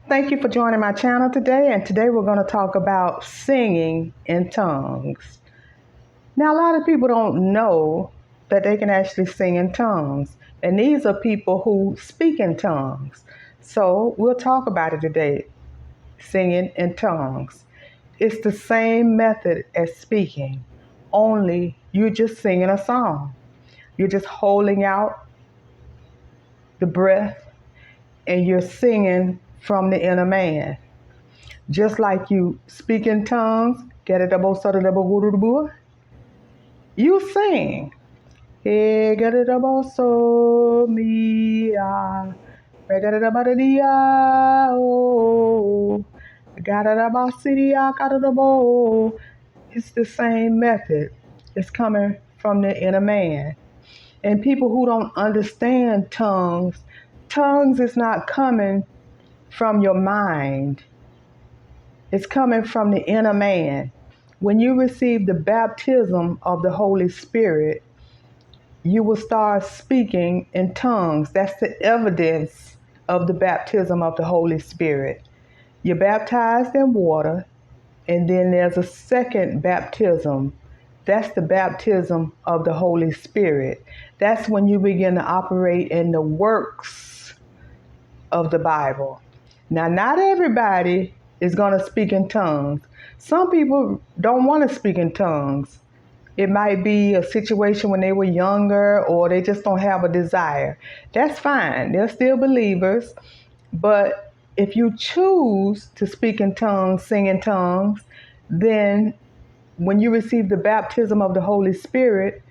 Thank you for joining my channel today, and today we're going to talk about singing in tongues. Now, a lot of people don't know that they can actually sing in tongues, and these are people who speak in tongues. So we'll talk about it today, singing in tongues. It's the same method as speaking, only you're just singing a song. You're just holding out the breath and you're singing from the inner man. Just like you speak in tongues, you sing. It's the same method. It's coming from the inner man. And people who don't understand tongues is not coming from your mind. It's coming from the inner man. When you receive the baptism of the Holy Spirit, you will start speaking in tongues. That's the evidence of the baptism of the Holy Spirit. You're baptized in water, and then there's a second baptism. That's the baptism of the Holy Spirit. That's when you begin to operate in the works of the Bible. Now, not everybody is going to speak in tongues. Some people don't want to speak in tongues. It might be a situation when they were younger, or they just don't have a desire. That's fine. They're still believers. But if you choose to speak in tongues, sing in tongues, then when you receive the baptism of the Holy Spirit,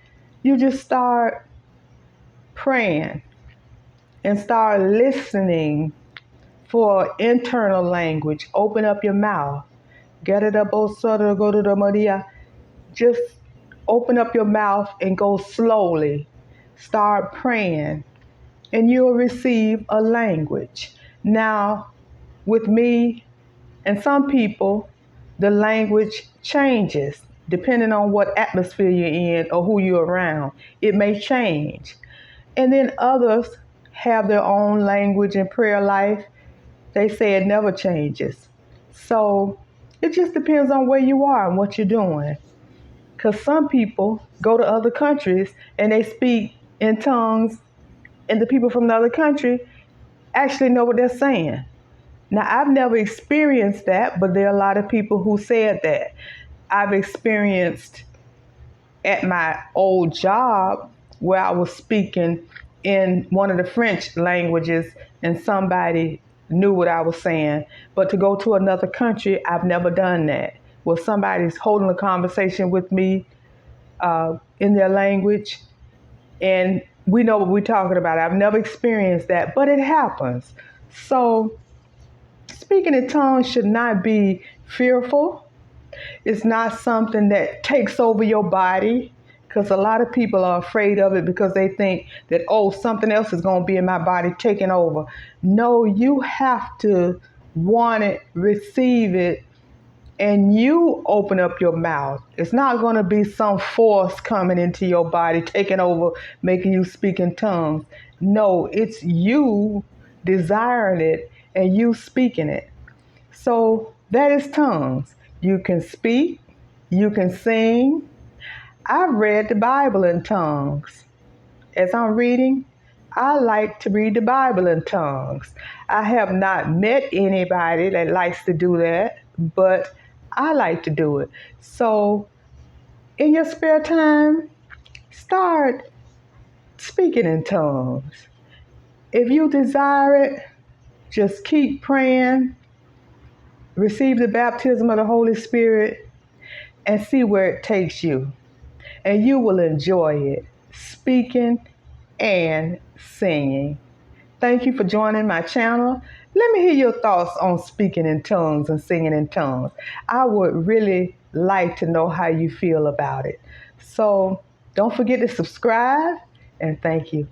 you just start praying and start listening for internal language. Open up your mouth. Get it up, go to the Maria. Just open up your mouth and go slowly. Start praying, and you'll receive a language. Now, with me and some people, the language changes depending on what atmosphere you're in or who you're around. It may change. And then others have their own language and prayer life. They say it never changes. So it just depends on where you are and what you're doing. Because some people go to other countries and they speak in tongues, and the people from the other country actually know what they're saying. Now, I've never experienced that, but there are a lot of people who said that. I've experienced at my old job where I was speaking in one of the French languages and somebody knew what I was saying. But to go to another country, I've never done that. Where somebody's holding a conversation with me in their language and we know what we're talking about. I've never experienced that, but it happens. So speaking in tongues should not be fearful. It's not something that takes over your body, because a lot of people are afraid of it because they think that, oh, something else is going to be in my body taking over. No, you have to want it, receive it, and you open up your mouth. It's not going to be some force coming into your body, taking over, making you speak in tongues. No, it's you desiring it and you speaking it. So that is tongues. You can speak, you can sing. I've read the Bible in tongues. As I'm reading, I like to read the Bible in tongues. I have not met anybody that likes to do that, but I like to do it. So in your spare time, start speaking in tongues. If you desire it, just keep praying, receive the baptism of the Holy Spirit, and see where it takes you. And you will enjoy it, speaking and singing. Thank you for joining my channel. Let me hear your thoughts on speaking in tongues and singing in tongues. I would really like to know how you feel about it. So don't forget to subscribe, and thank you.